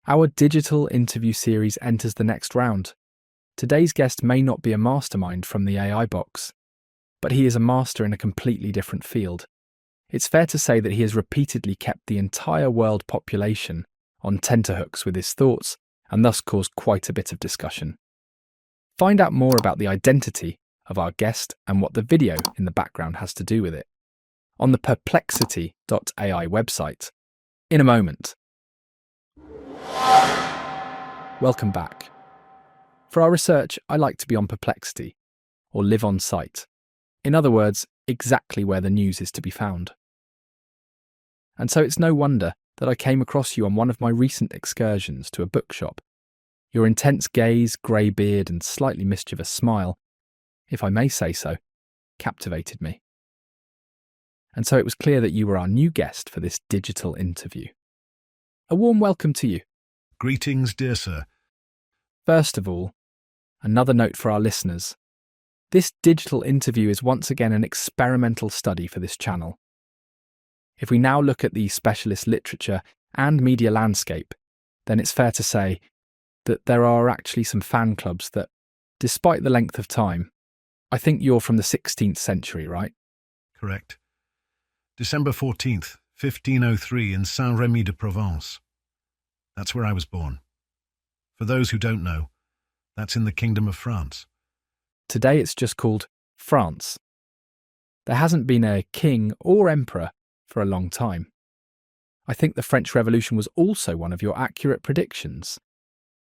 Our digital interview series enters the next round. Today's guest may not be a mastermind from the AI box, but he is a master in a completely different field. It's fair to say that he has repeatedly kept the entire world population on tenterhooks with his thoughts and thus caused quite a bit of discussion. Find out more about the identity of our guest and what the video in the background has to do with it on the perplexity.ai website in a moment. Welcome back. For our research, I like to be on Perplexity, or live on site. In other words, exactly where the news is to be found. And so it's no wonder that I came across you on one of my recent excursions to a bookshop. Your intense gaze, grey beard and slightly mischievous smile, if I may say so, captivated me. And so it was clear that you were our new guest for this digital interview. A warm welcome to you. Greetings, dear sir. First of all, another note for our listeners. This digital interview is once again an experimental study for this channel. If we now look at the specialist literature and media landscape, then it's fair to say that there are actually some fan clubs that, despite the length of time, I think you're from the 16th century, right? Correct. December 14th, 1503 in Saint-Rémy de Provence. That's where I was born. For those who don't know, that's in the Kingdom of France. Today it's just called France. There hasn't been a king or emperor for a long time. I think the French Revolution was also one of your accurate predictions.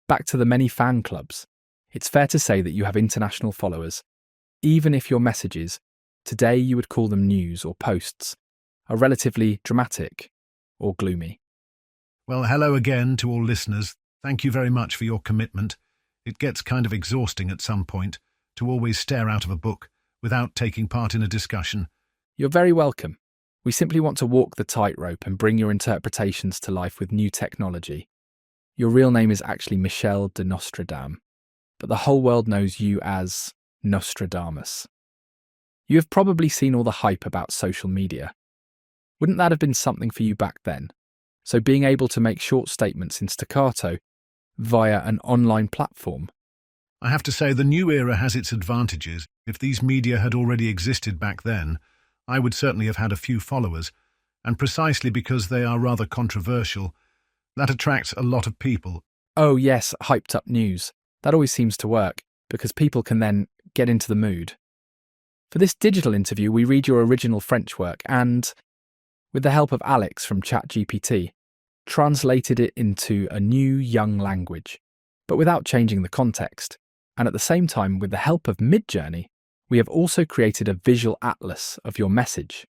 Back to the many fan clubs, it's fair to say that you have international followers, even if your messages, today you would call them news or posts, are relatively dramatic or gloomy. Well, hello again to all listeners. Thank you very much for your commitment. It gets kind of exhausting at some point to always stare out of a book without taking part in a discussion. You're very welcome. We simply want to walk the tightrope and bring your interpretations to life with new technology. Your real name is actually Michel de Nostradamus, but the whole world knows you as Nostradamus. You have probably seen all the hype about social media. Wouldn't that have been something for you back then? So being able to make short statements in staccato via an online platform. I have to say the new era has its advantages. If these media had already existed back then, I would certainly have had a few followers, and precisely because they are rather controversial, that attracts a lot of people. Oh yes, hyped up news. That always seems to work, because people can then get into the mood. For this digital interview, we read your original French work and, with the help of Alex from ChatGPT, translated it into a new young language, but without changing the context. And at the same time, with the help of Midjourney, we have also created a visual atlas of your message.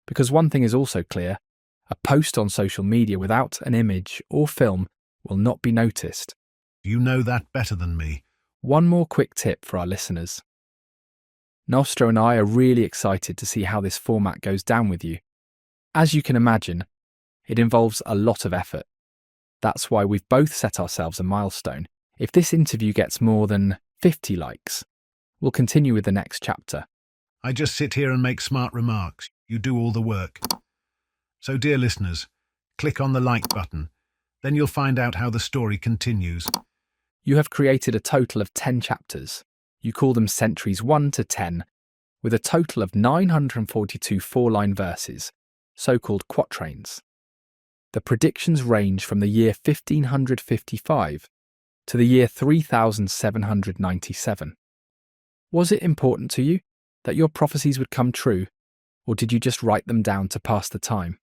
Because one thing is also clear, a post on social media without an image or film will not be noticed. You know that better than me. One more quick tip for our listeners. Nostro and I are really excited to see how this format goes down with you. As you can imagine, it involves a lot of effort. That's why we've both set ourselves a milestone. If this interview gets more than 50 likes, we'll continue with the next chapter. I just sit here and make smart remarks. You do all the work. So, dear listeners, click on the like button. Then you'll find out how the story continues. You have created a total of 10 chapters. You call them centuries 1 to 10, with a total of 942 four-line verses, so-called quatrains. The predictions range from the year 1555 to the year 3797. Was it important to you that your prophecies would come true, or did you just write them down to pass the time?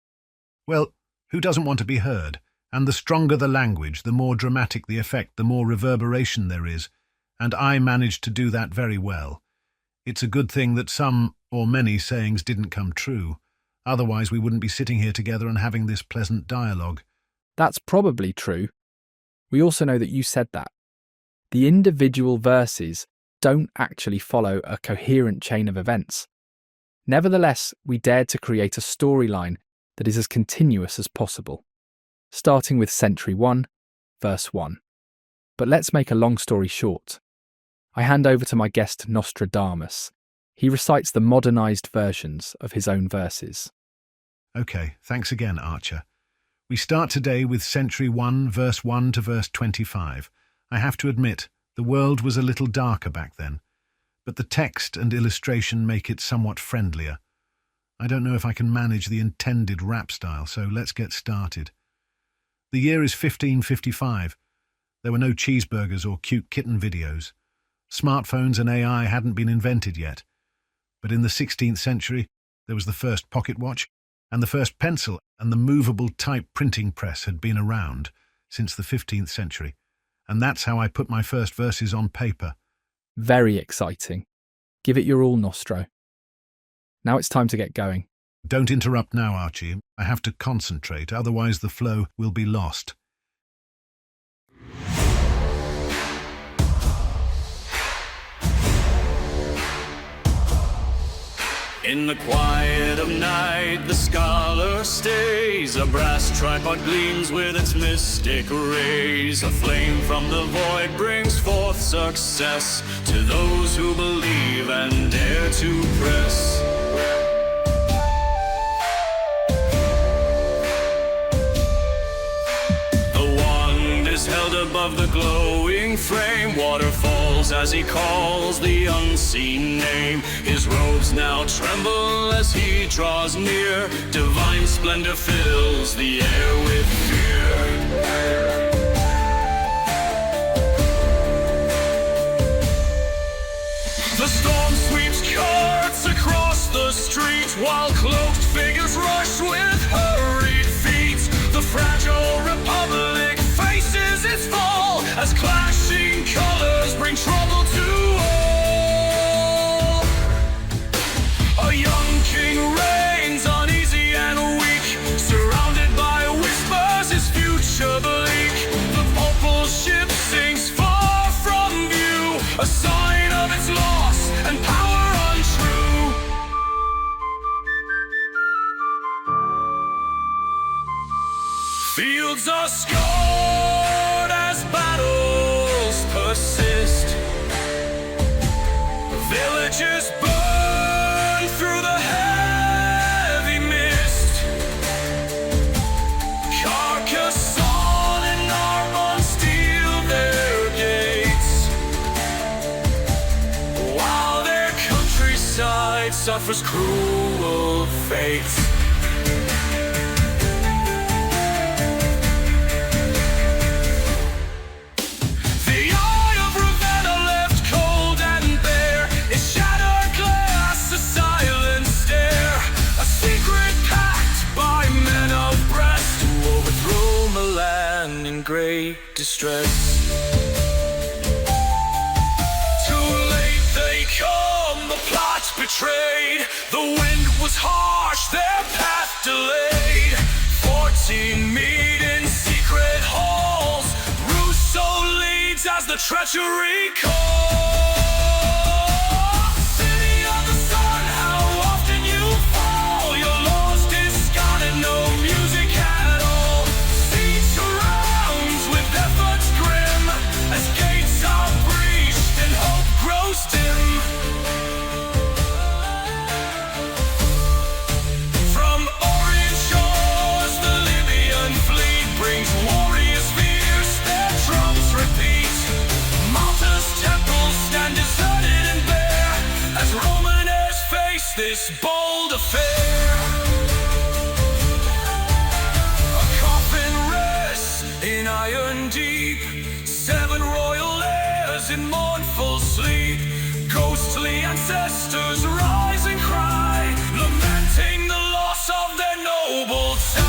Well, who doesn't want to be heard? And the stronger the language, the more dramatic the effect, the more reverberation there is. And I managed to do that very well. It's a good thing that some, or many, sayings didn't come true. Otherwise we wouldn't be sitting here together and having this pleasant dialogue. That's probably true. We also know that you said that. The individual verses don't actually follow a coherent chain of events. Nevertheless, we dared to create a storyline that is as continuous as possible, starting with Century 1, verse 1. But let's make a long story short. I hand over to my guest Nostradamus. He recites the modernised versions of his own verses. Okay, thanks again, Archer. We start today with Century 1, verse 1 to verse 25. I have to admit, the world was a little darker back then, but the text and illustration make it somewhat friendlier. I don't know if I can manage the intended rap style, so let's get started. The year is 1555. There were no cheeseburgers or cute kitten videos. Smartphones and AI hadn't been invented yet. But in the 16th century, there was the first pocket watch, and the first pencil, and the movable type printing press had been around since the 15th century. And that's how I put my first verses on paper. Very exciting. Give it your all, Nostro. Now it's time to get going. Don't interrupt now, Archie. I have to concentrate, otherwise the flow will be lost. In the quiet of night, the scholar stays. A brass tripod gleams with its mystic rays. A flame from the void brings forth success to those who believe and dare to press. The wand is held above the glowing frame. Water falls as he calls the unseen name. His robes now tremble as he draws near. Divine splendor fills the air with fear. The storm sweeps carts across the street, while cloaked figures rush with hurried feet. The fragile republic faces its fall as clashing colors bring trouble to all. A young king reigns uneasy and weak, surrounded by whispers, his future bleak. The opal ship sinks far from view, a sign of its loss and power untrue. Fields are scarred as battles persist. Villages burn through the heavy mist. Carcassonne and Narbonne steal their gates, while their countryside suffers cruel fates. Great distress. Too late they come, the plot's betrayed. The wind was harsh, their path delayed. 14 meet in secret halls. Rousseau leads as the treachery calls. City of the sun, how often you fall. Your lost discarded, no music at all. Siege surrounds with efforts grim, as gates are breached and hope grows dim. From Orient shores, the Libyan fleet brings warriors fierce, their drums repeat. Malta's temples stand deserted and bare, as Romanes face this bold affair. A coffin rests in iron deep, 7 royal heirs in mournful sleep. Ghostly ancestors rise and cry, lamenting the loss of their noble son.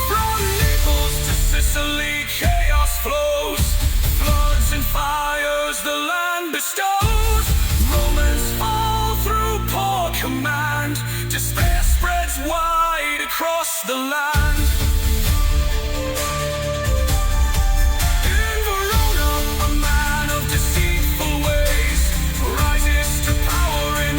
From Naples to Sicily, chaos flows. Floods and fires the land bestows. Romans fall through poor command. Despair spreads wide across the land. In Verona, a man of deceitful ways rises to power in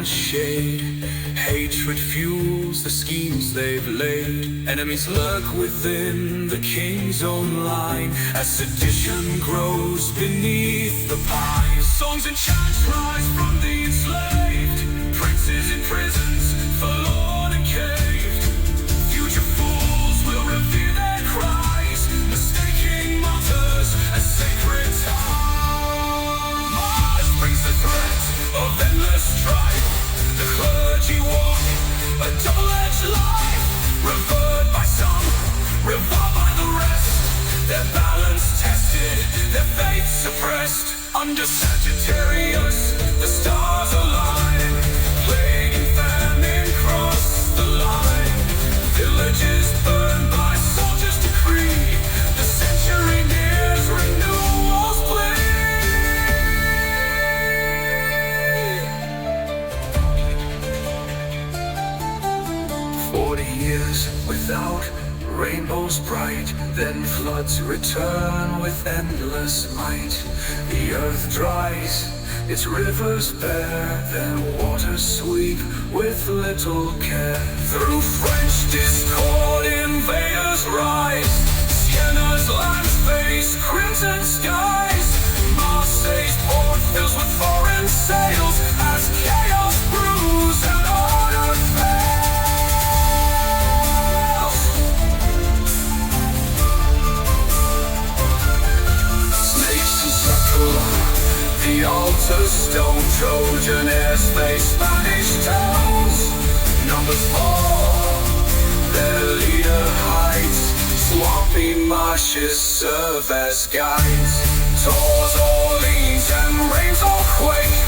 a shade. Hatred fuels the schemes they've laid. Enemies lurk within the king's own line, as sedition grows beneath the pines. Songs and chants rise from the enslaved, princes in prisons, forlorn and caved. Future fools will revere their cries, mistaking martyrs as sacred time. Mars brings the threat of endless strife. The clergy walk a double-edged life, revered by some, reviled by the rest. Their balance tested, their faith suppressed. Under Sagittarius, the stars align. Plague and famine cross the line. Villages burned by soldiers' decree. The century nears, renewals plea. 40 years without rainbows bright, then floods return with endless might. The earth dries, its rivers bare, then waters sweep with little care. Through French discord invaders rise, Siena's lands face crimson skies. Marseille's port fills with foreign sails, as chaos brews and order fails. The altar stone, Trojan airs face Spanish towns. Numbers fall, their leader hides. Swampy marshes serve as guides. Tours Orleans and rains all quake.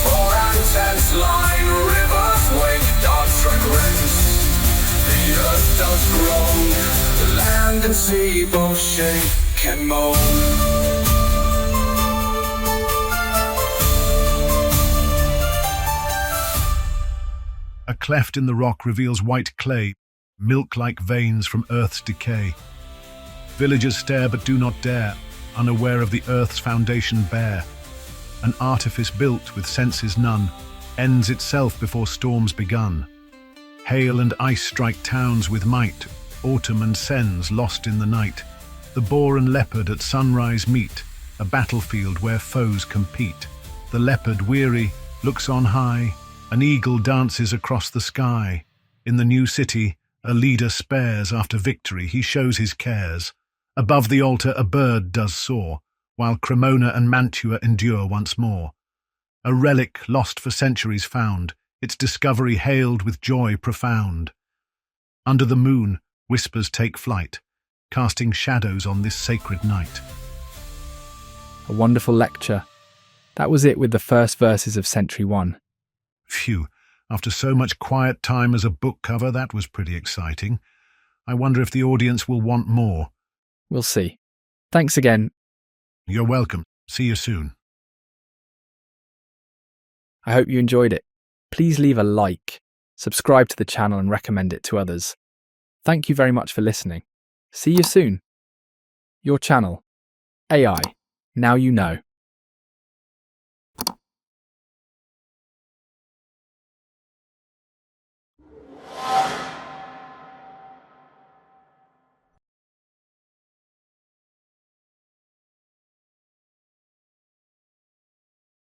For Antans line, rivers wake. Dark track rents, the earth does groan. Land and sea both shake and moan. A cleft in the rock reveals white clay, milk-like veins from Earth's decay. Villagers stare but do not dare, unaware of the Earth's foundation bare. An artifice built with senses none, ends itself before storms begun. Hail and ice strike towns with might, autumn and sens lost in the night. The boar and leopard at sunrise meet, a battlefield where foes compete. The leopard, weary, looks on high. An eagle dances across the sky. In the new city, a leader spares after victory, he shows his cares. Above the altar a bird does soar, while Cremona and Mantua endure once more. A relic lost for centuries found, its discovery hailed with joy profound. Under the moon, whispers take flight, casting shadows on this sacred night. A wonderful lecture. That was it with the first verses of Century 1. Phew, after so much quiet time as a book cover, that was pretty exciting. I wonder if the audience will want more. We'll see. Thanks again. You're welcome. See you soon. I hope you enjoyed it. Please leave a like, subscribe to the channel and recommend it to others. Thank you very much for listening. See you soon. Your channel. AI. Now you know.